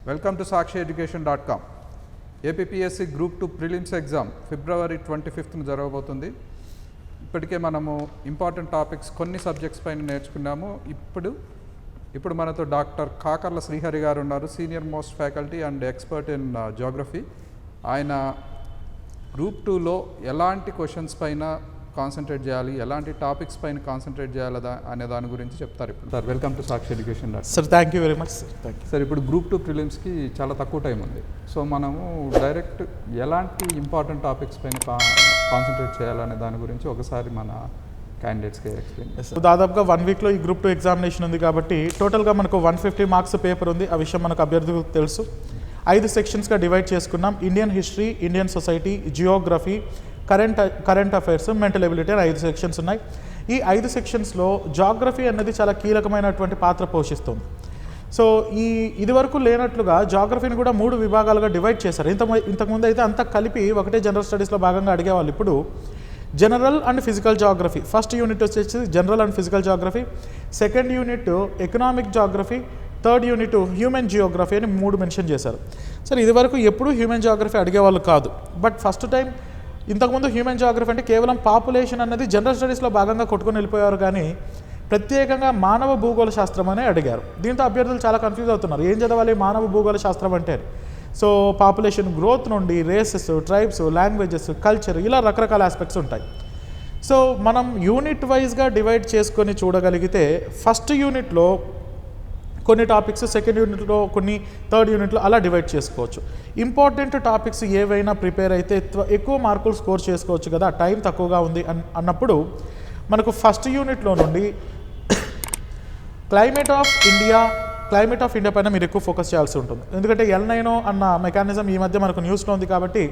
Welcome to sakshiyeducation.com. APPSC group 2 prelims exam February 25న జరగబోతుంది. ఇప్పటికే మనము ఇంపార్టెంట్ టాపిక్స్ కొన్ని సబ్జెక్ట్స్ పైన నేర్చుకున్నాము. ఇప్పుడు మనతో డాక్టర్ కాకర్ల శ్రీహరి గారు ఉన్నారు, senior most faculty and expert in geography. ఆయన గ్రూప్ 2లో ఎలాంటి క్వశ్చన్స్ పైన కాన్సన్ట్రేట్ చేయాలి, ఎలాంటి టాపిక్స్ పైన కాన్సన్ట్రేట్ చేయాలి అనే దాని గురించి చెప్తారు. ఇప్పుడు sir, welcome to Sakshi education. Sir, thank you very much sir. ఇప్పుడు గ్రూప్ 2 ప్రిలిమ్స్కి చాలా తక్కువ టైం ఉంది. సో మనము డైరెక్ట్ ఎలాంటి ఇంపార్టెంట్ టాపిక్స్ పైన కాన్సన్ట్రేట్ చేయాలనే దాని గురించి ఒకసారి మన క్యాండిడేట్స్కి ఎక్స్ప్లెయిన్ చేస్తారు. దాదాపుగా 1 వీక్లో ఈ గ్రూప్ 2 ఎగ్జామినేషన్ ఉంది కాబట్టి టోటల్గా మనకు 150 మార్క్స్ పేపర్ ఉంది. ఆ విషయం మనకు అభ్యర్థులకు తెలుసు. 5 సెక్షన్స్గా డివైడ్ చేసుకున్నాం. Indian history, Indian society, Geography, current affairs, mental ability అని 5 సెక్షన్స్ ఉన్నాయి. ఈ 5 సెక్షన్స్లో జాగ్రఫీ అనేది చాలా కీలకమైనటువంటి పాత్ర పోషిస్తుంది. సో ఇదివరకు లేనట్లుగా జాగ్రఫీని కూడా 3 విభాగాలుగా డివైడ్ చేశారు. ఇంతకుముందు అయితే అంతా కలిపి ఒకటే జనరల్ స్టడీస్లో భాగంగా అడిగేవాళ్ళు. ఇప్పుడు general and physical geography, first unit వచ్చేసి general and physical geography, second unit economic geography, third unit human geography అని 3 మెన్షన్ చేశారు. సరే, ఇదివరకు ఎప్పుడూ హ్యూమన్ జాగ్రఫీ అడిగేవాళ్ళు కాదు. బట్ ఫస్ట్ టైం ఇంతకుముందు హ్యూమన్ జాగ్రఫీ అంటే కేవలం పాపులేషన్ అన్నది జనరల్ స్టడీస్లో భాగంగా కొట్టుకొని వెళ్ళిపోయారు, కానీ ప్రత్యేకంగా మానవ భూగోళ శాస్త్రం అనే అడిగారు. దీంతో అభ్యర్థులు చాలా కన్ఫ్యూజ్ అవుతున్నారు, ఏం చదవాలి మానవ భూగోళ శాస్త్రం అంటే. సో పాపులేషన్ గ్రోత్ నుండి రేసెస్, ట్రైబ్స్, లాంగ్వేజెస్, కల్చర్, ఇలా రకరకాల ఆస్పెక్ట్స్ ఉంటాయి. సో మనం యూనిట్ వైజ్గా డివైడ్ చేసుకొని చూడగలిగితే ఫస్ట్ యూనిట్లో కొన్ని టాపిక్స్, సెకండ్ యూనిట్లో కొన్ని, థర్డ్ యూనిట్లో అలా డివైడ్ చేసుకోవచ్చు. ఇంపార్టెంట్ టాపిక్స్ ఏవైనా ప్రిపేర్ అయితే ఎక్కువ మార్కులు స్కోర్ చేసుకోవచ్చు కదా, టైం తక్కువగా ఉంది అన్నప్పుడు మనకు ఫస్ట్ యూనిట్లో నుండి క్లైమేట్ ఆఫ్ ఇండియా పైన మీరు ఎక్కువ ఫోకస్ చేయాల్సి ఉంటుంది. ఎందుకంటే ఎల్9 అన్న మెకానిజం ఈ మధ్య మనకు న్యూస్లో ఉంది కాబట్టి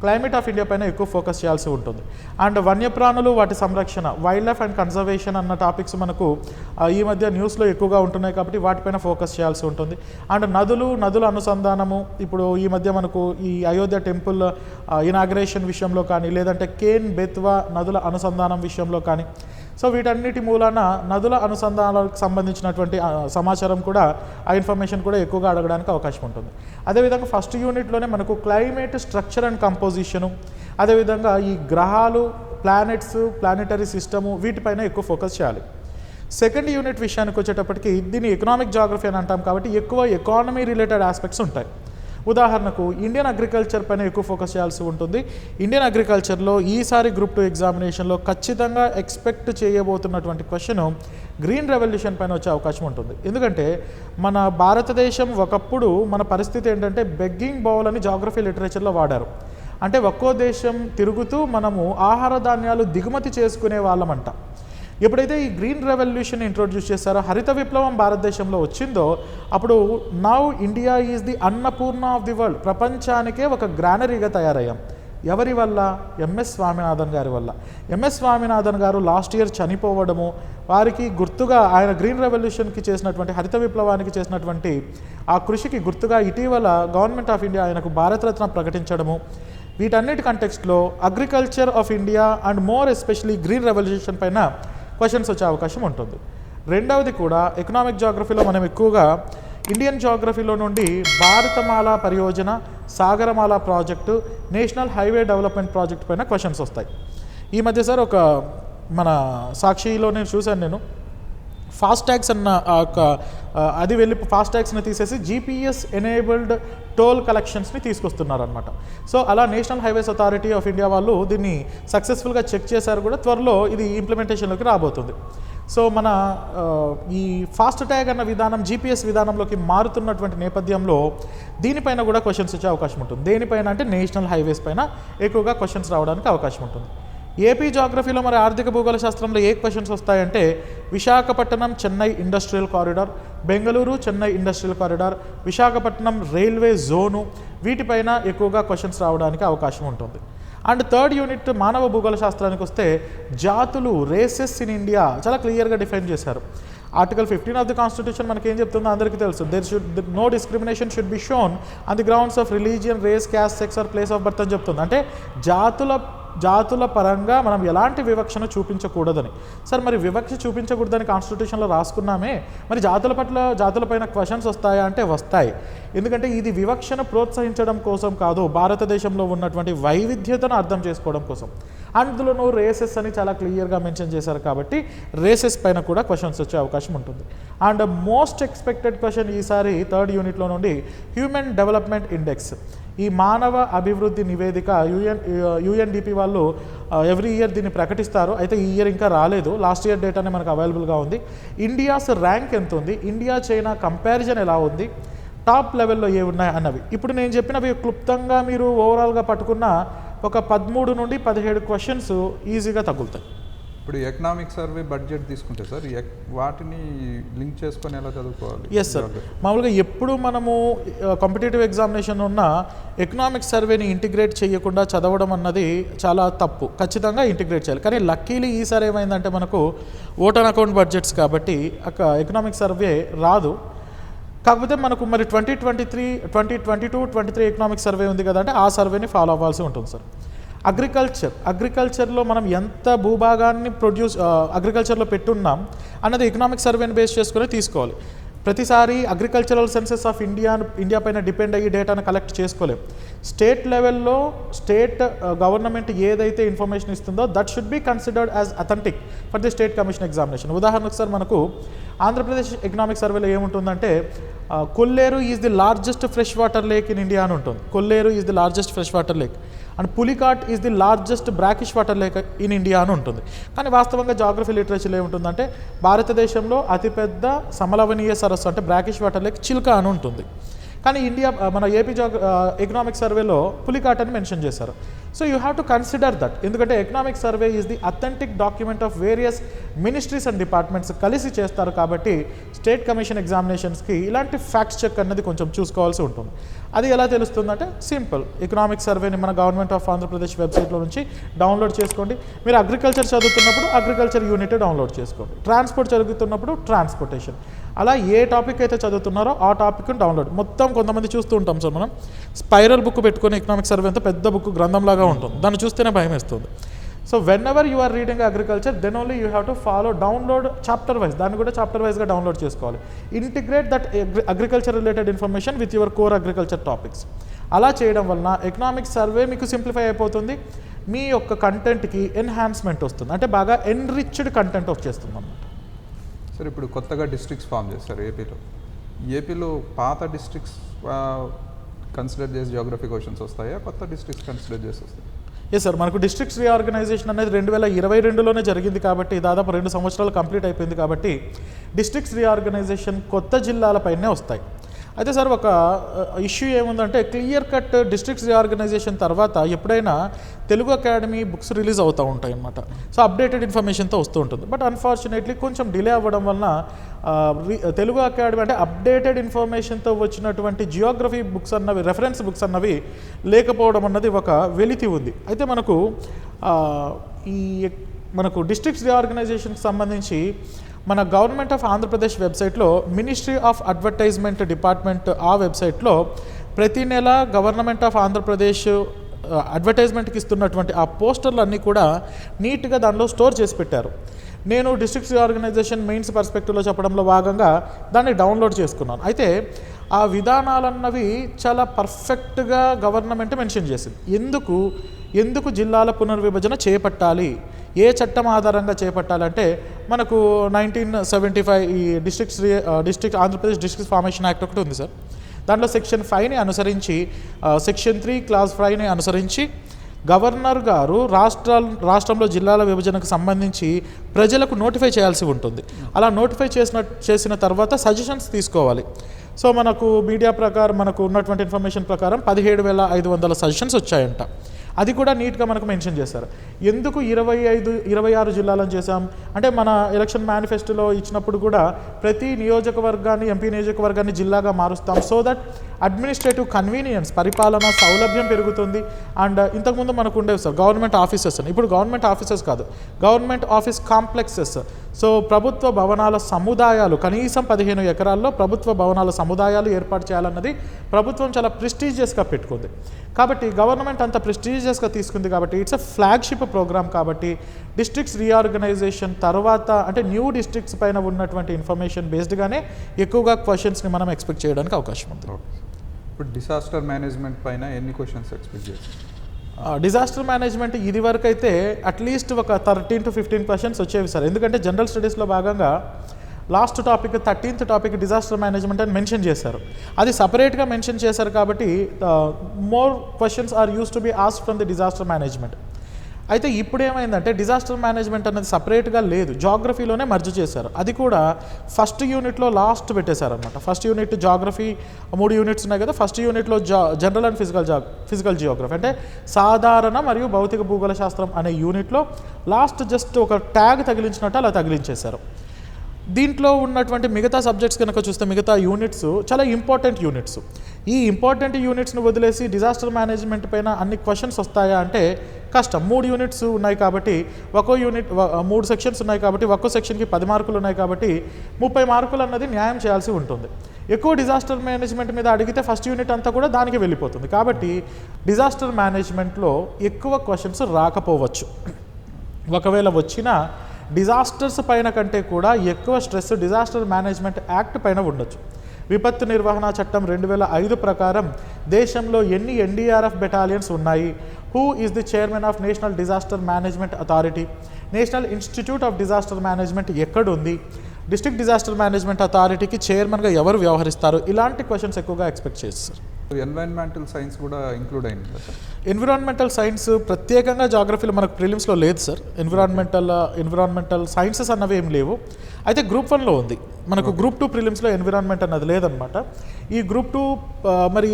క్లైమేట్ ఆఫ్ ఇండియా పైన ఎక్కువ ఫోకస్ చేయాల్సి ఉంటుంది. అండ్ వన్యప్రాణులు, వాటి సంరక్షణ, వైల్డ్ లైఫ్ అండ్ కన్జర్వేషన్ అన్న టాపిక్స్ మనకు ఈ మధ్య న్యూస్లో ఎక్కువగా ఉంటున్నాయి కాబట్టి వాటిపైన ఫోకస్ చేయాల్సి ఉంటుంది. అండ్ నదుల అనుసంధానము, ఇప్పుడు ఈ మధ్య మనకు ఈ అయోధ్య టెంపుల్ ఇనాగ్రేషన్ విషయంలో కానీ, లేదంటే కేన్ బెత్వా నదుల అనుసంధానం విషయంలో కానీ, సో వీటన్నిటి మూలాన నదుల అనుసంధానాలకు సంబంధించినటువంటి సమాచారం కూడా, ఆ ఇన్ఫర్మేషన్ కూడా ఎక్కువగా అడగడానికి అవకాశం ఉంటుంది. అదేవిధంగా ఫస్ట్ యూనిట్లోనే మనకు క్లైమేట్ స్ట్రక్చర్ అండ్ కంపోజిషను, అదేవిధంగా ఈ గ్రహాలు, ప్లానెట్స్, ప్లానెటరీ సిస్టము, వీటిపైన ఎక్కువ ఫోకస్ చేయాలి. సెకండ్ యూనిట్ విషయానికి వచ్చేటప్పటికి దీన్ని ఎకనామిక్ జాగ్రఫీ అని అంటాం కాబట్టి ఎక్కువ ఎకానమీ రిలేటెడ్ ఆస్పెక్ట్స్ ఉంటాయి. ఉదాహరణకు ఇండియన్ అగ్రికల్చర్ పైన ఎక్కువ ఫోకస్ చేయాల్సి ఉంటుంది. ఇండియన్ అగ్రికల్చర్లో ఈసారి గ్రూప్ 2 ఎగ్జామినేషన్లో ఖచ్చితంగా ఎక్స్పెక్ట్ చేయబోతున్నటువంటి క్వశ్చన్ గ్రీన్ రెవల్యూషన్ పైన వచ్చే అవకాశం ఉంటుంది. ఎందుకంటే మన భారతదేశం ఒకప్పుడు మన పరిస్థితి ఏంటంటే బెగ్గింగ్ బౌల్ అని జాగ్రఫీ లిటరేచర్లో వాడారు. అంటే ఒక్కో దేశం తిరుగుతూ మనము ఆహార ధాన్యాలు దిగుమతి చేసుకునే వాళ్ళమంట. ఎప్పుడైతే ఈ గ్రీన్ రెవల్యూషన్ ఇంట్రొడ్యూస్ చేశారో, హరిత విప్లవం భారతదేశంలో వచ్చిందో, అప్పుడు now India is the Annapurna of the world, ప్రపంచానికే ఒక గ్రానరీగా తయారయ్యాం. ఎవరి వల్ల? ఎంఎస్ స్వామినాథన్ గారి వల్ల. ఎంఎస్ స్వామినాథన్ గారు లాస్ట్ ఇయర్ చనిపోవడము, వారికి గుర్తుగా ఆయన గ్రీన్ రెవల్యూషన్కి చేసినటువంటి, హరిత విప్లవానికి చేసినటువంటి ఆ కృషికి గుర్తుగా ఇటీవల గవర్నమెంట్ ఆఫ్ ఇండియా ఆయనకు భారతరత్న ప్రకటించడము, వీటన్నిటి కంటెక్స్ట్లో agriculture of India and more especially green revolution పైన క్వశ్చన్స్ వచ్చే అవకాశం ఉంటుంది. రెండవది కూడా ఎకనామిక్ జాగ్రఫీలో మనం ఎక్కువగా ఇండియన్ జాగ్రఫీలో నుండి Bharatmala Pariyojana, Sagarmala project, national highway development project పైన క్వశ్చన్స్ వస్తాయి. ఈ మధ్య సార్ ఒక మన సాక్షిలో నేను చూశాను, నేను ఫాస్ట్ ట్యాగ్స్ అన్న అది వెళ్ళి ఫాస్ట్ ట్యాగ్స్ని తీసేసి జీపీఎస్ ఎనేబుల్డ్ టోల్ కలెక్షన్స్ని తీసుకొస్తున్నారనమాట. సో అలా national highways authority of India వాళ్ళు దీన్ని సక్సెస్ఫుల్గా చెక్ చేశారు కూడా, త్వరలో ఇది ఇంప్లిమెంటేషన్లోకి రాబోతుంది. సో మన ఈ ఫాస్ట్ ట్యాగ్ అన్న విధానం జీపీఎస్ విధానంలోకి మారుతున్నటువంటి నేపథ్యంలో దీనిపైన కూడా క్వశ్చన్స్ వచ్చే అవకాశం ఉంటుంది. దేనిపైన అంటే నేషనల్ హైవేస్ పైన ఎక్కువగా క్వశ్చన్స్ రావడానికి అవకాశం ఉంటుంది. ఏపీ జాగ్రఫీలో మరి ఆర్థిక భూగోళ శాస్త్రంలో ఏ క్వశ్చన్స్ వస్తాయంటే Visakhapatnam Chennai industrial corridor, Bengaluru Chennai industrial corridor, Visakhapatnam railway zone, వీటిపైన ఎక్కువగా క్వశ్చన్స్ రావడానికి అవకాశం ఉంటుంది. అండ్ థర్డ్ యూనిట్ మానవ భూగోళ శాస్త్రానికి వస్తే జాతులు, రేసెస్ ఇన్ ఇండియా చాలా క్లియర్గా డిఫైన్ చేశారు. ఆర్టికల్ 15 ఆఫ్ ది కాన్స్టిట్యూషన్ మనకి ఏం చెప్తుందో అందరికీ తెలుసు. No discrimination should be shown on the grounds of religion, race, caste, sex or place of birth అని చెప్తుంది. అంటే జాతుల జాతుల పరంగా మనం ఎలాంటి వివక్షను చూపించకూడదని. సార్ మరి వివక్ష చూపించకూడదని కాన్స్టిట్యూషన్లో రాసుకున్నామే, మరి జాతులపైన క్వశ్చన్స్ వస్తాయా అంటే వస్తాయి. ఎందుకంటే ఇది వివక్షను ప్రోత్సహించడం కోసం కాదు, భారతదేశంలో ఉన్నటువంటి వైవిధ్యతను అర్థం చేసుకోవడం కోసం. అందులోనూ రేసెస్ అని చాలా క్లియర్గా మెన్షన్ చేశారు కాబట్టి రేసెస్ పైన కూడా క్వశ్చన్స్ వచ్చే అవకాశం ఉంటుంది. అండ్ మోస్ట్ ఎక్స్పెక్టెడ్ క్వశ్చన్ ఈసారి 3rd యూనిట్లో నుండి హ్యూమన్ డెవలప్మెంట్ ఇండెక్స్. ఈ మానవ అభివృద్ధి నివేదిక యుఎన్డిపి వాళ్ళు ఎవ్రీ ఇయర్ దీన్ని ప్రకటిస్తారు. అయితే ఈ ఇయర్ ఇంకా రాలేదు, లాస్ట్ ఇయర్ డేటానే మనకు అవైలబుల్గా ఉంది. ఇండియాస్ ర్యాంక్ ఎంత ఉంది, ఇండియా చైనా కంపారిజన్ ఎలా ఉంది, టాప్ లెవెల్లో ఏ ఉన్నాయి అన్నవి ఇప్పుడు నేను చెప్పినవి క్లుప్తంగా మీరు ఓవరాల్గా పట్టుకున్న ఒక 13 నుండి 17 క్వశ్చన్స్ ఈజీగా తగులుతాయి. ఇప్పుడు ఎకనామిక్ సర్వే బడ్జెట్ తీసుకుంటే సార్ వాటిని లింక్ చేసుకొని ఎలా చదువుకోవాలి? ఎస్ సార్, మామూలుగా ఎప్పుడు మనము కాంపిటేటివ్ ఎగ్జామినేషన్ ఉన్న ఎకనామిక్ సర్వేని ఇంటిగ్రేట్ చేయకుండా చదవడం అన్నది చాలా తప్పు. ఖచ్చితంగా ఇంటిగ్రేట్ చేయాలి. కానీ లక్కీలీ ఈసారి ఏమైందంటే మనకు ఓటర్ అకౌంట్ బడ్జెట్స్ కాబట్టి ఎకనామిక్ సర్వే రాదు. కాకపోతే మనకు మరి 2022-23 ఎకనామిక్ సర్వే ఉంది కదా, అంటే ఆ సర్వేని ఫాలో అవ్వాల్సి ఉంటుంది సార్. అగ్రికల్చర్లో మనం ఎంత భూభాగాన్ని అగ్రికల్చర్లో పెట్టున్నాం అన్నది ఎకనామిక్ సర్వేని బేస్ చేసుకుని తీసుకోవాలి. ప్రతిసారి అగ్రికల్చరల్ సెన్సెస్ ఆఫ్ ఇండియా పైన డిపెండ్ అయ్యి డేటాను కలెక్ట్ చేసుకోలేం. స్టేట్ లెవెల్లో స్టేట్ గవర్నమెంట్ ఏదైతే ఇన్ఫర్మేషన్ ఇస్తుందో that should be considered as authentic for the state commission examination. ఉదాహరణకు సార్ మనకు ఆంధ్రప్రదేశ్ ఎకనామిక్ సర్వేలో ఏముంటుందంటే Kolleru is the largest fresh water lake in India అని ఉంటుంది. Kolleru is the largest fresh water lake and Pulicat is the largest brackish water lake in India అని ఉంటుంది. కానీ వాస్తవంగా జాగ్రఫీ లిటరేచర్లో ఏముంటుందంటే భారతదేశంలో అతిపెద్ద సమలవనీయ సరస్సు అంటే బ్రాకిష్ వాటర్ లేక్ చిల్కా అని ఉంటుంది. కానీ మన ఏపీ ఎకనామిక్ సర్వేలో పులికాట్ అని మెన్షన్ చేశారు. So you have to consider that, ఎందుకంటే economic survey is the authentic document of various ministries and departments కలిసి చేస్తారు కాబట్టి స్టేట్ కమిషన్ ఎగ్జామినేషన్స్కి ఇలాంటి ఫ్యాక్ట్స్ చెక్ అన్నది కొంచెం చూసుకోవాల్సి ఉంటుంది. అది ఎలా తెలుస్తుందంటే సింపుల్, ఎకనామిక్ సర్వేని మన గవర్నమెంట్ ఆఫ్ ఆంధ్రప్రదేశ్ వెబ్సైట్లో నుంచి డౌన్లోడ్ చేసుకోండి. మీరు అగ్రికల్చర్ చదువుతున్నప్పుడు అగ్రికల్చర్ యూనిట్ డౌన్లోడ్ చేసుకోండి, ట్రాన్స్పోర్ట్ చదువుతున్నప్పుడు ట్రాన్స్పోర్టేషన్, అలా ఏ టాపిక్ అయితే చదువుతున్నారో ఆ టాపిక్ని డౌన్లోడ్. మొత్తం కొంతమంది చూస్తూ ఉంటాం సార్, మనం స్పైరల్ బుక్ పెట్టుకొని ఎకనామిక్ సర్వే అంతా పెద్ద బుక్ గ్రంథంలాగా ఉంటుంది, దాన్ని చూస్తేనే భయం వేస్తుంది. So whenever you are reading agriculture then only you have to follow download chapter wise, దాన్ని కూడా చాప్టర్ వైజ్గా డౌన్లోడ్ చేసుకోవాలి. Integrate that agriculture related information with your core agriculture topics. అలా చేయడం వలన ఎకనామిక్ సర్వే మీకు సింప్లిఫై అయిపోతుంది, మీ యొక్క కంటెంట్కి ఎన్హాన్స్మెంట్ వస్తుంది, అంటే బాగా ఎన్రిచ్డ్ కంటెంట్ వచ్చేస్తుంది అన్నమాట. సార్ ఇప్పుడు కొత్తగా డిస్ట్రిక్ట్స్ ఫామ్ చేస్తారు ఏపీలో పాత డిస్ట్రిక్ట్స్ కన్సిడర్ చేసి జియోగ్రఫీ క్వశ్చన్స్ వస్తాయా, కొత్త డిస్ట్రిక్ట్స్ కన్సిడర్ చేసి వస్తాయి? ఎస్ సార్, మనకు డిస్ట్రిక్ట్స్ రీఆర్గనైజేషన్ అనేది 2022లోనే జరిగింది కాబట్టి దాదాపు 2 సంవత్సరాలు కంప్లీట్ అయిపోయింది కాబట్టి డిస్ట్రిక్ట్స్ రీఆర్గనైజేషన్ కొత్త జిల్లాలపైనే వస్తాయి. అయితే సార్ ఒక ఇష్యూ ఏముందంటే క్లియర్ కట్ డిస్ట్రిక్ట్స్ రీఆర్గనైజేషన్ తర్వాత ఎప్పుడైనా తెలుగు అకాడమీ బుక్స్ రిలీజ్ అవుతూ ఉంటాయి అన్నమాట. సో అప్డేటెడ్ ఇన్ఫర్మేషన్తో వస్తూ ఉంటుంది. బట్ అన్ఫార్చునేట్లీ కొంచెం డిలే అవ్వడం వలన తెలుగు అకాడమీ అంటే అప్డేటెడ్ ఇన్ఫర్మేషన్తో వచ్చినటువంటి జియోగ్రఫీ బుక్స్ అన్నవి, రెఫరెన్స్ బుక్స్ అన్నవి లేకపోవడం అన్నది ఒక వెలితి ఉంది. అయితే మనకు డిస్ట్రిక్ట్స్ రీఆర్గనైజేషన్కి సంబంధించి మన గవర్నమెంట్ ఆఫ్ ఆంధ్రప్రదేశ్ వెబ్సైట్లో మినిస్ట్రీ ఆఫ్ అడ్వర్టైజ్మెంట్ డిపార్ట్మెంట్ ఆ వెబ్సైట్లో ప్రతి నెల గవర్నమెంట్ ఆఫ్ ఆంధ్రప్రదేశ్ అడ్వర్టైజ్మెంట్కి ఇస్తున్నటువంటి ఆ పోస్టర్లు అన్నీ కూడా నీట్గా దానిలో స్టోర్ చేసి పెట్టారు. నేను డిస్ట్రిక్ట్స్ రీఆర్గనైజేషన్ మెయిన్స్ పర్స్పెక్టివ్లో చెప్పడంలో భాగంగా దాన్ని డౌన్లోడ్ చేసుకున్నాను. అయితే ఆ విధానాలన్నవి చాలా పర్ఫెక్ట్గా గవర్నమెంట్ మెన్షన్ చేసింది. ఎందుకు జిల్లాల పునర్విభజన చేపట్టాలి, ఏ చట్టం ఆధారంగా చేపట్టాలంటే మనకు 1975 ఈ district Andhra Pradesh district formation act ఒకటి ఉంది సార్. దాంట్లో సెక్షన్ 5ని అనుసరించి సెక్షన్ 3 క్లాస్ 5ని అనుసరించి గవర్నర్ గారు రాష్ట్రంలో జిల్లాల విభజనకు సంబంధించి ప్రజలకు నోటిఫై చేయాల్సి ఉంటుంది. అలా నోటిఫై చేసిన తర్వాత సజెషన్స్ తీసుకోవాలి. సో మనకు మీడియా ప్రకారం మనకు ఉన్నటువంటి ఇన్ఫర్మేషన్ ప్రకారం 17,500 సజెషన్స్ వచ్చాయంట. అది కూడా నీట్గా మనకు మెన్షన్ చేశారు. ఎందుకు 26 జిల్లాలను చేశాం అంటే మన ఎలక్షన్ మేనిఫెస్టోలో ఇచ్చినప్పుడు కూడా ప్రతి నియోజకవర్గాన్ని, ఎంపీ నియోజకవర్గాన్ని జిల్లాగా మారుస్తాం. సో దట్ అడ్మినిస్ట్రేటివ్ కన్వీనియన్స్, పరిపాలన సౌలభ్యం పెరుగుతుంది. అండ్ ఇంతకుముందు మనకు ఉండేవి సార్ గవర్నమెంట్ ఆఫీసెస్ అని, ఇప్పుడు గవర్నమెంట్ ఆఫీసెస్ కాదు, గవర్నమెంట్ ఆఫీస్ కాంప్లెక్సెస్. సో ప్రభుత్వ భవనాల సముదాయాలు కనీసం 15 ఎకరాల్లో ప్రభుత్వ భవనాల సముదాయాలు ఏర్పాటు చేయాలన్నది ప్రభుత్వం చాలా ప్రెస్టీజియస్గా పెట్టుకుంది. కాబట్టి గవర్నమెంట్ అంత ప్రెస్టీజియస్గా తీసుకుంది కాబట్టి ఇట్స్ అ ఫ్లాగ్షిప్ ప్రోగ్రామ్. కాబట్టి డిస్ట్రిక్ట్స్ రీఆర్గనైజేషన్ తర్వాత అంటే న్యూ డిస్ట్రిక్ట్స్ పైన ఉన్నటువంటి ఇన్ఫర్మేషన్ బేస్డ్గానే ఎక్కువగా క్వశ్చన్స్ని మనం ఎక్స్పెక్ట్ చేయడానికి అవకాశం ఉంది. ఇప్పుడు డిసాస్టర్ మేనేజ్మెంట్ పైన ఎన్ని క్వశ్చన్స్ ఎక్స్పెక్ట్ చేస్తాం? డిజాస్టర్ మేనేజ్మెంట్ ఇది వరకు అయితే అట్లీస్ట్ ఒక 13 to 15 క్వశ్చన్స్ వచ్చేవి సార్. ఎందుకంటే జనరల్ స్టడీస్లో భాగంగా last topic 13th topic disaster management అని మెన్షన్ చేశారు. అది సపరేట్గా మెన్షన్ చేశారు కాబట్టి more questions are used to be asked from the disaster management. అయితే ఇప్పుడు ఏమైందంటే డిజాస్టర్ మేనేజ్మెంట్ అనేది సపరేట్గా లేదు, జాగ్రఫీలోనే మర్జ్ చేశారు. అది కూడా ఫస్ట్ యూనిట్లో లాస్ట్ పెట్టేశారనమాట. ఫస్ట్ యూనిట్ జాగ్రఫీ 3 యూనిట్స్ ఉన్నాయి కదా. ఫస్ట్ యూనిట్లో జనరల్ అండ్ ఫిజికల్ జియోగ్రఫీ అంటే సాధారణ మరియు భౌతిక భూగోళ శాస్త్రం అనే యూనిట్లో లాస్ట్ జస్ట్ ఒక ట్యాగ్ తగిలించినట్టు అలా తగిలించేశారు. దీంట్లో ఉన్నటువంటి మిగతా సబ్జెక్ట్స్ కనుక చూస్తే మిగతా యూనిట్స్ చాలా ఇంపార్టెంట్ యూనిట్స్. ఈ ఇంపార్టెంట్ యూనిట్స్ని వదిలేసి డిజాస్టర్ మేనేజ్మెంట్ పైన అన్ని క్వశ్చన్స్ వస్తాయా అంటే కష్టం. 3 యూనిట్స్ ఉన్నాయి కాబట్టి ఒక్కో యూనిట్ 3 సెక్షన్స్ ఉన్నాయి కాబట్టి ఒక్కో సెక్షన్కి 10 మార్కులు ఉన్నాయి కాబట్టి 30 మార్కులు అన్నది న్యాయం చేయాల్సి ఉంటుంది. ఎక్కువ డిజాస్టర్ మేనేజ్మెంట్ మీద అడిగితే ఫస్ట్ యూనిట్ అంతా కూడా దానికి వెళ్ళిపోతుంది. కాబట్టి డిజాస్టర్ మేనేజ్మెంట్లో ఎక్కువ క్వశ్చన్స్ రాకపోవచ్చు. ఒకవేళ వచ్చినా డిజాస్టర్స్ పైన కంటే కూడా ఎక్కువ స్ట్రెస్ డిజాస్టర్ మేనేజ్మెంట్ యాక్ట్ పైన ఉండొచ్చు. విపత్తు నిర్వహణ చట్టం 2005 ప్రకారం దేశంలో ఎన్ని ఎన్డీఆర్ఎఫ్ బెటాలియన్స్ ఉన్నాయి, who is the chairman of national disaster management authority, national institute of disaster management ఎక్కడుంది, డిస్ట్రిక్ట్ డిజాస్టర్ మేనేజ్మెంట్ అథారిటీకి చైర్మన్గా ఎవరు వ్యవహరిస్తారు, ఇలాంటి క్వశ్చన్స్ ఎక్కువగా ఎక్స్పెక్ట్ చేస్తారు. ఎన్వైరన్మెంటల్ సైన్స్ కూడా ఇంక్లూడ్ అయింది సార్. ఎన్విరాన్మెంటల్ సైన్స్ ప్రత్యేకంగా జాగ్రఫీలో మనకు ప్రిలిమ్స్లో లేదు సార్. ఎన్విరాన్మెంటల్ సైన్సెస్ అన్నవి ఏం లేవు. అయితే గ్రూప్ 1లో ఉంది మనకు. గ్రూప్ 2 ప్రిలిమ్స్లో ఎన్విరాన్మెంట్ అన్నది లేదనమాట. ఈ గ్రూప్ 2 మరి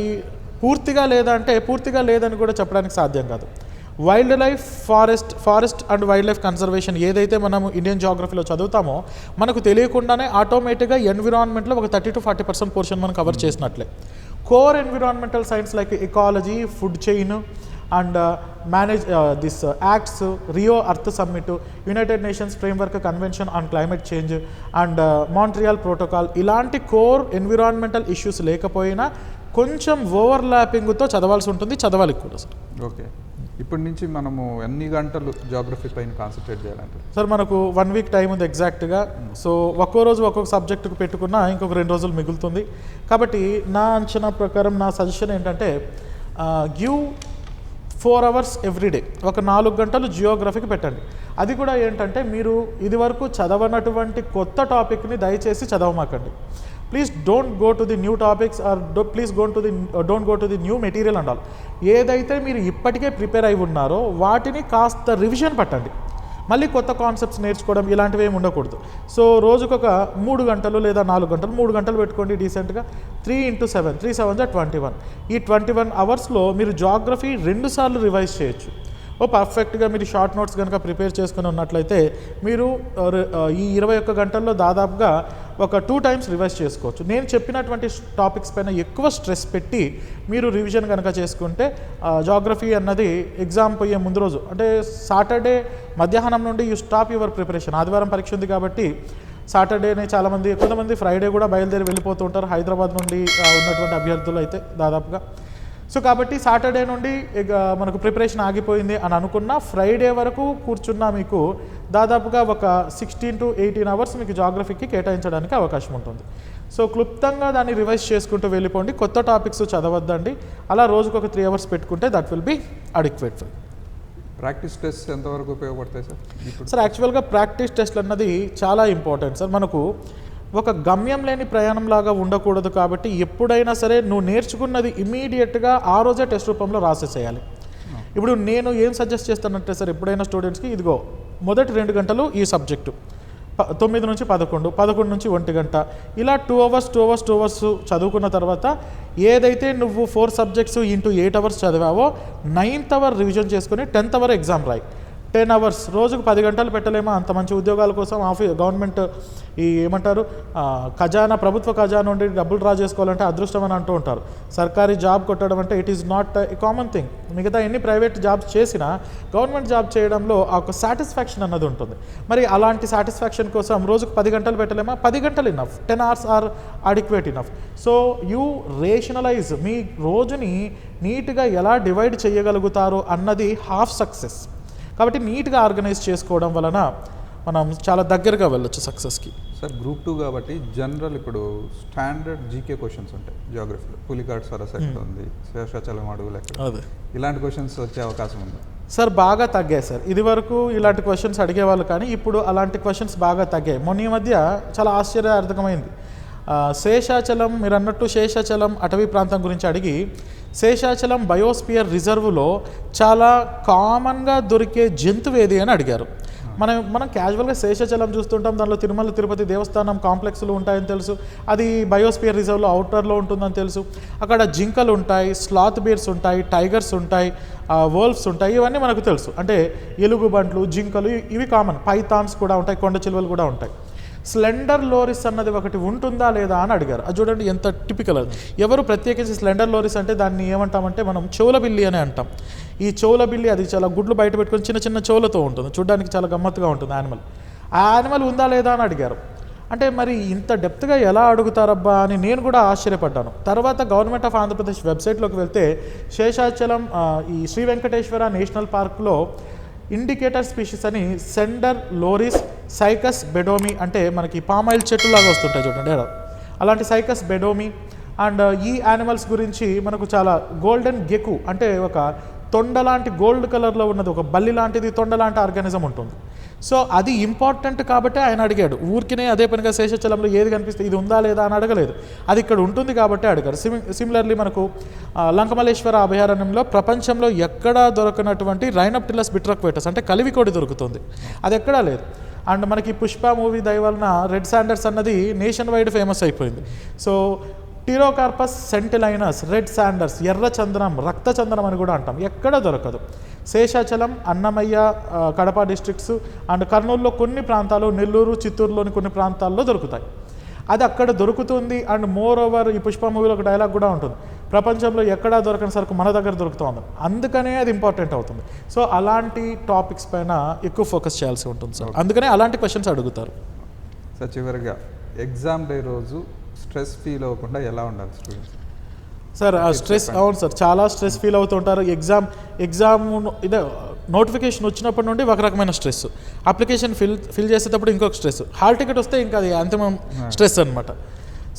పూర్తిగా లేదా అంటే పూర్తిగా లేదని కూడా చెప్పడానికి సాధ్యం కాదు. Wild life forest and wild life conservation ఏదైతే మనము ఇండియన్ జాగ్రఫీలో చదువుతామో మనకు తెలియకుండానే ఆటోమేటిక్గా ఎన్విరాన్మెంట్లో ఒక 30 to 40% పోర్షన్ మనం కవర్ చేసినట్లే. Core environmental science like ecology, food chain and manage this acts, Rio earth summit, United nations framework convention on climate change and Montreal protocol ఇలాంటి core environmental issues లేకపోయినా కొంచెం ఓవర్లాపింగ్తో చదవాల్సి ఉంటుంది, చదవాలి కూడా సార్. ఓకే, ఇప్పటి నుంచి మనము ఎన్ని గంటలు జాగ్రఫీ పైన కాన్సన్ట్రేట్ చేయాలంటే సార్ మనకు 1 వీక్ టైం ఉంది ఎగ్జాక్ట్గా. సో ఒక్కో రోజు ఒక్కొక్క సబ్జెక్టుకు పెట్టుకున్నా ఇంకొక 2 రోజులు మిగులుతుంది. కాబట్టి నా అంచనా ప్రకారం నా సజెషన్ ఏంటంటే గివ్ 4 hours ఎవ్రీడే, ఒక 4 గంటలు జియోగ్రఫీకి పెట్టండి. అది కూడా ఏంటంటే మీరు ఇదివరకు చదవనటువంటి కొత్త టాపిక్ని దయచేసి చదవమాకండి. Please don't go to the new topics or don't go to the new material and all. ఏదైతే మీరు ఇప్పటికే ప్రిపేర్ అయి ఉన్నారో వాటిని కాస్త రివిజన్ పట్టండి. మళ్ళీ కొత్త కాన్సెప్ట్స్ నేర్చుకోవడం ఇలాంటివి ఏమి ఉండకూడదు. సో రోజుకొక 3 గంటలు లేదా 4 గంటలు 3 గంటలు పెట్టుకోండి డీసెంట్గా. 3 into 7 3 7 21. ఈ 21 అవర్స్లో మీరు జాగ్రఫీ 2 సార్లు రివైజ్ చేయొచ్చు. పర్ఫెక్ట్గా మీరు షార్ట్ నోట్స్ కనుక ప్రిపేర్ చేసుకుని ఉన్నట్లయితే మీరు ఈ 21 గంటల్లో దాదాపుగా ఒక 2 times రివైజ్ చేసుకోవచ్చు. నేను చెప్పినటువంటి టాపిక్స్ పైన ఎక్కువ స్ట్రెస్ పెట్టి మీరు రివిజన్ కనుక చేసుకుంటే జాగ్రఫీ అన్నది ఎగ్జామ్ పోయే ముందు రోజు అంటే సాటర్డే మధ్యాహ్నం నుండి యూ స్టాప్ యువర్ ప్రిపరేషన్. ఆదివారం పరీక్ష ఉంది కాబట్టి సాటర్డేనే కొంతమంది ఫ్రైడే కూడా బయలుదేరి వెళ్ళిపోతూ ఉంటారు హైదరాబాద్ నుండి ఉన్నటువంటి అభ్యర్థులు అయితే దాదాపుగా. సో కాబట్టి సాటర్డే నుండి మనకు ప్రిపరేషన్ ఆగిపోయింది అని అనుకున్న ఫ్రైడే వరకు కూర్చున్నా మీకు దాదాపుగా ఒక 16 to 18 hours మీకు జాగ్రఫీకి కేటాయించడానికి అవకాశం ఉంటుంది. సో క్లుప్తంగా దాన్ని రివైజ్ చేసుకుంటూ వెళ్ళిపోండి. కొత్త టాపిక్స్ చదవద్దండి. అలా రోజుకు ఒక 3 hours పెట్టుకుంటే that will be adequate. Practice test ఎంతవరకు ఉపయోగపడతాయి సార్? సార్ యాక్చువల్గా ప్రాక్టీస్ టెస్ట్ అన్నది చాలా ఇంపార్టెంట్ సార్. మనకు ఒక గమ్యం లేని ప్రయాణంలాగా ఉండకూడదు కాబట్టి ఎప్పుడైనా సరే నువ్వు నేర్చుకున్నది ఇమీడియట్గా ఆ రోజే టెస్ట్ రూపంలో రాసేసేయాలి. ఇప్పుడు నేను ఏం సజెస్ట్ చేస్తానంటే సార్ ఎప్పుడైనా స్టూడెంట్స్కి ఇదిగో మొదటి 2 గంటలు ఈ సబ్జెక్టు 9 నుంచి 11, 11 నుంచి 1 గంట ఇలా 2 hours చదువుకున్న తర్వాత ఏదైతే నువ్వు 4 subjects into 8 hours చదివావో 9th hour revision చేసుకుని 10th hour ఎగ్జామ్ రాయి. 10 hours రోజుకు 10 గంటలు పెట్టలేమా అంత మంచి ఉద్యోగాల కోసం గవర్నమెంట్ ఈ ఏమంటారు ఖజానా ప్రభుత్వ ఖజానా నుండి డబ్బులు డ్రా చేసుకోవాలంటే అదృష్టం అని అంటూ ఉంటారు. సర్కారీ జాబ్ కొట్టడం అంటే it is not a common thing. మిగతా ఎన్ని ప్రైవేట్ జాబ్స్ చేసినా గవర్నమెంట్ జాబ్ చేయడంలో ఒక సాటిస్ఫాక్షన్ అన్నది ఉంటుంది. మరి అలాంటి సాటిస్ఫాక్షన్ కోసం రోజుకు 10 గంటలు పెట్టలేమా? 10 గంటలు enough, 10 hours are adequate enough. So you rationalize మీ రోజుని నీట్గా ఎలా డివైడ్ చేయగలుగుతారు అన్నది హాఫ్ సక్సెస్. కాబట్టి నీట్గా ఆర్గనైజ్ చేసుకోవడం వలన మనం చాలా దగ్గరగా వెళ్ళొచ్చు సక్సెస్కి. సార్ గ్రూప్ 2 కాబట్టి జనరల్ ఇప్పుడు స్టాండర్డ్ జీకే క్వశ్చన్స్ ఉంటాయి. జియోగ్రఫీలో పులికాట్ సరస్సు ఎక్కడ ఉంది, శేషాచలం అడవులు ఎక్కడ, అదే ఇలాంటి క్వశ్చన్స్ వచ్చే అవకాశం ఉంది సార్. బాగా తగ్గాయి సార్. ఇది వరకు ఇలాంటి క్వశ్చన్స్ అడిగేవాళ్ళు కానీ ఇప్పుడు అలాంటి క్వశ్చన్స్ బాగా తగ్గాయి. మొన్న ఈ మధ్య చాలా ఆశ్చర్యార్థకమైంది. శేషాచలం మీరు అన్నట్టు శేషాచలం అటవీ ప్రాంతం గురించి అడిగి శేషాచలం బయోస్పియర్ రిజర్వ్లో చాలా కామన్గా దొరికే జంతువు ఏది అని అడిగారు. మనం క్యాజువల్గా శేషాచలం చూస్తుంటాం, దానిలో తిరుమల తిరుపతి దేవస్థానం కాంప్లెక్స్లు ఉంటాయని తెలుసు, అది బయోస్పియర్ రిజర్వ్లో అవుటర్లో ఉంటుందని తెలుసు. అక్కడ జింకలు ఉంటాయి, స్లాత్ బీర్స్ ఉంటాయి, టైగర్స్ ఉంటాయి, వోల్ఫ్స్ ఉంటాయి, ఇవన్నీ మనకు తెలుసు. అంటే ఎలుగుబంట్లు, జింకలు ఇవి కామన్. పైథాన్స్ కూడా ఉంటాయి, కొండ చిలువలు కూడా ఉంటాయి. స్లెండర్ లోరిస్ అన్నది ఒకటి ఉంటుందా లేదా అని అడిగారు. అది చూడండి ఎంత టిపికల్. ఎవరు ప్రత్యేకించి స్లెండర్ లోరిస్ అంటే దాన్ని ఏమంటామంటే మనం చెవుల బిల్లి అని అంటాం. ఈ చెవుల బిల్లి అది చాలా గుడ్లు బయట పెట్టుకొని చిన్న చిన్న చెవులతో ఉంటుంది, చూడడానికి చాలా గమ్మత్తుగా ఉంటుంది యానిమల్. ఆ యానిమల్ ఉందా లేదా అని అడిగారు. అంటే మరి ఇంత డెప్త్గా ఎలా అడుగుతారబ్బా అని నేను కూడా ఆశ్చర్యపడ్డాను. తర్వాత గవర్నమెంట్ ఆఫ్ ఆంధ్రప్రదేశ్ వెబ్సైట్లోకి వెళ్తే శేషాచలం ఈ శ్రీ వెంకటేశ్వర నేషనల్ పార్క్లో ఇండికేటర్ స్పీషీస్ అని సెండర్ లోరిస్ సైకస్ బెడోమి, అంటే మనకి పామాయిల్ చెట్టు లాగా వస్తుంటాయి చూడండి అలాంటి సైకస్ బెడోమి. అండ్ ఈ యానిమల్స్ గురించి మనకు చాలా గోల్డెన్ గెకు అంటే ఒక తొండ లాంటి గోల్డ్ కలర్లో ఉన్నది ఒక బల్లి లాంటిది తొండ లాంటి ఆర్గానిజం ఉంటుంది. సో అది ఇంపార్టెంట్ కాబట్టి ఆయన అడిగాడు. ఊరికినే అదే పనిగా శేషాచలంలో ఏది కనిపిస్తే ఇది ఉందా లేదా అని అడగలేదు, అది ఇక్కడ ఉంటుంది కాబట్టి అడిగారు. సిమిలర్లీ మనకు లంకమలేశ్వర అభయారణ్యంలో ప్రపంచంలో ఎక్కడా దొరకనటువంటి రైనప్టిల్లస్ బిట్రక్వేటస్ అంటే కలివికోడి దొరుకుతుంది, అది ఎక్కడా లేదు. అండ్ మనకి పుష్ప మూవీ దయ వలన రెడ్ శాండర్స్ అన్నది నేషన్ వైడ్ ఫేమస్ అయిపోయింది. సో టిరోకార్పస్ సెంటిలైనస్, రెడ్ శాండర్స్, ఎర్ర చందనం, రక్త చందనం అని కూడా అంటాం, ఎక్కడ దొరకదు. శేషాచలం, అన్నమయ్య, కడప డిస్ట్రిక్ట్స్ అండ్ కర్నూలులో కొన్ని ప్రాంతాలు, నెల్లూరు, చిత్తూరులోని కొన్ని ప్రాంతాల్లో దొరుకుతాయి. అది అక్కడ దొరుకుతుంది. అండ్ మోర్ ఓవర్ ఈ పుష్ప మూవీలో ఒక డైలాగ్ కూడా ఉంటుంది, ప్రపంచంలో ఎక్కడా దొరకని సరుకు మన దగ్గర దొరుకుతుంది, అందుకనే అది ఇంపార్టెంట్ అవుతుంది. సో అలాంటి టాపిక్స్ పైన ఎక్కువ ఫోకస్ చేయాల్సి ఉంటుంది సార్, అందుకనే అలాంటి క్వశ్చన్స్ అడుగుతారు. సార్ చివరిగా ఎగ్జామ్ డే రోజు స్ట్రెస్ ఫీల్ అవ్వకుండా ఎలా ఉండాలి స్టూడెంట్స్? సార్ ఆ స్ట్రెస్, అవును సార్, చాలా స్ట్రెస్ ఫీల్ అవుతుంటారు. ఎగ్జామ్ ఇదే నోటిఫికేషన్ వచ్చినప్పటి నుండి ఒక రకమైన స్ట్రెస్, అప్లికేషన్ ఫిల్ చేసేటప్పుడు ఇంకొక స్ట్రెస్, హాల్ టికెట్ వస్తే ఇంకా అది అంతిమం స్ట్రెస్ అనమాట.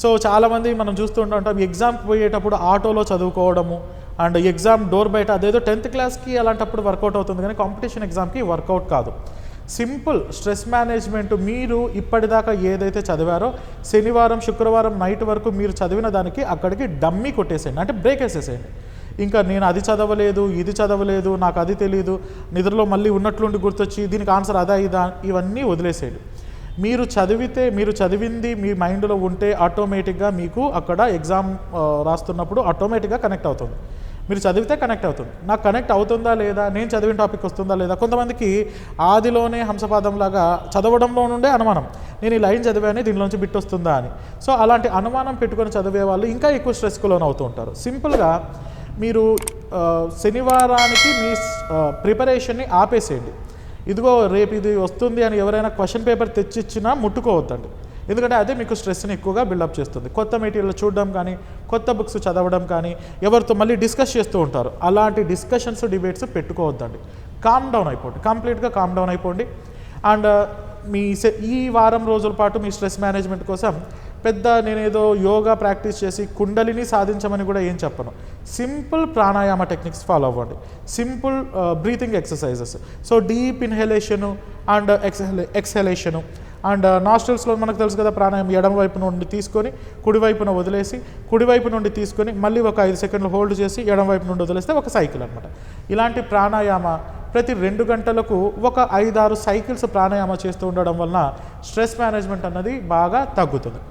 సో చాలామంది మనం చూస్తూ ఉంటాం ఎగ్జామ్కి పోయేటప్పుడు ఆటోలో చదువుకోవడము అండ్ ఎగ్జామ్ డోర్ బయట, అదేదో 10th క్లాస్కి అలాంటప్పుడు వర్కౌట్ అవుతుంది కానీ కాంపిటీషన్ ఎగ్జామ్కి వర్కౌట్ కాదు. సింపుల్ స్ట్రెస్ మేనేజ్మెంట్, మీరు ఇప్పటిదాకా ఏదైతే చదివారో శనివారం శుక్రవారం నైట్ వరకు మీరు చదివిన దానికి అక్కడికి డమ్మీ కొట్టేసేయండి, అంటే బ్రేక్ వేసేసేయండి. ఇంకా నేను అది చదవలేదు, ఇది చదవలేదు, నాకు అది తెలియదు, నిద్రలో మళ్ళీ ఉన్నట్లుండి గుర్తొచ్చి దీనికి ఆన్సర్ అదా ఇదా, ఇవన్నీ వదిలేసేయండి. మీరు చదివింది మీ మైండ్లో ఉంటే ఆటోమేటిక్గా మీకు అక్కడ ఎగ్జామ్ రాస్తున్నప్పుడు ఆటోమేటిక్గా కనెక్ట్ అవుతుంది. మీరు చదివితే కనెక్ట్ అవుతుంది. నాకు కనెక్ట్ అవుతుందా లేదా, నేను చదివిన టాపిక్ వస్తుందా లేదా. కొంతమందికి ఆదిలోనే హంసపాదంలాగా చదవడంలో నుండే అనుమానం, నేను ఈ లైన్ చదివాను దీనిలోంచి బిట్ వస్తుందా అని. సో అలాంటి అనుమానం పెట్టుకొని చదివే వాళ్ళు ఇంకా ఎక్కువ స్ట్రెస్కు లోన్ అవుతూ ఉంటారు. సింపుల్గా మీరు శనివారానికి మీ ప్రిపరేషన్ని ఆపేసేయండి. ఇదిగో రేపు ఇది వస్తుంది అని ఎవరైనా క్వశ్చన్ పేపర్ తెచ్చిచ్చినా ముట్టుకోవద్దండి, ఎందుకంటే అదే మీకు స్ట్రెస్ని ఎక్కువగా బిల్డప్ చేస్తుంది. కొత్త మెటీరియల్ చూడడం కానీ, కొత్త బుక్స్ చదవడం కానీ, ఎవరితో మళ్ళీ డిస్కస్ చేస్తూ ఉంటారు, అలాంటి డిస్కషన్స్ డిబేట్స్ పెట్టుకోవద్దండి. కామ్ డౌన్ అయిపోండి, కంప్లీట్గా కామ్ డౌన్ అయిపోండి. అండ్ ఈ వారం రోజుల పాటు మీ స్ట్రెస్ మేనేజ్మెంట్ కోసం పెద్ద నేనేదో యోగా ప్రాక్టీస్ చేసి కుండలిని సాధించమని కూడా ఏం చెప్పను. సింపుల్ ప్రాణాయామ టెక్నిక్స్ ఫాలో అవ్వండి, simple breathing exercises. So deep inhalation and exhalation and నాస్ట్రిల్స్లో మనకు తెలుసు కదా ప్రాణాయామం, ఎడమ వైపు నుండి తీసుకొని కుడివైపున వదిలేసి, కుడివైపు నుండి తీసుకొని మళ్ళీ ఒక 5 సెకండ్లు హోల్డ్ చేసి ఎడమ వైపు నుండి వదిలేస్తే ఒక సైకిల్ అనమాట. ఇలాంటి ప్రాణాయామ ప్రతి 2 గంటలకు ఒక 5-6 సైకిల్స్ ప్రాణాయామ చేస్తూ ఉండడం వలన స్ట్రెస్ మేనేజ్మెంట్ అన్నది బాగా తగ్గుతుంది.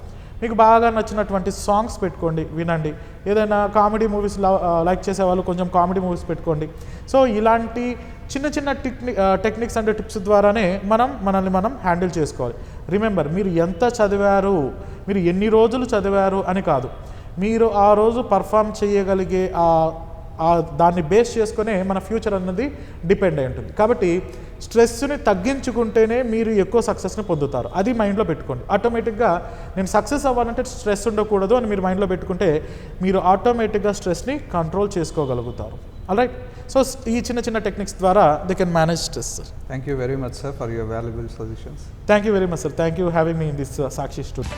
మీకు బాగా నచ్చినటువంటి సాంగ్స్ పెట్టుకోండి, వినండి. ఏదైనా కామెడీ మూవీస్ లైక్ చేసేవాళ్ళు కొంచెం కామెడీ మూవీస్ పెట్టుకోండి. సో ఇలాంటి చిన్న చిన్న టెక్నిక్స్ అండ్ టిప్స్ ద్వారానే మనల్ని మనం హ్యాండిల్ చేసుకోవాలి. రిమెంబర్, మీరు ఎంత చదివారు, మీరు ఎన్ని రోజులు చదివారు అని కాదు, మీరు ఆ రోజు పర్ఫామ్ చేయగలిగే దాన్ని బేస్ చేసుకునే మన ఫ్యూచర్ అన్నది డిపెండ్ అయి ఉంటుంది. కాబట్టి స్ట్రెస్ని తగ్గించుకుంటేనే మీరు ఎక్కువ సక్సెస్ని పొందుతారు. అది మైండ్లో పెట్టుకోండి. ఆటోమేటిక్గా నేను సక్సెస్ అవ్వాలంటే స్ట్రెస్ ఉండకూడదు అని మీరు మైండ్లో పెట్టుకుంటే మీరు ఆటోమేటిక్గా స్ట్రెస్ని కంట్రోల్ చేసుకోగలుగుతారు. ఆల్రైట్, సో ఈ చిన్న చిన్న టెక్నిక్స్ ద్వారా they can manage stress. Sir, thank you very much sir for your valuable suggestions. Thank you very much sir. Thank you having me in this Sakshi studio.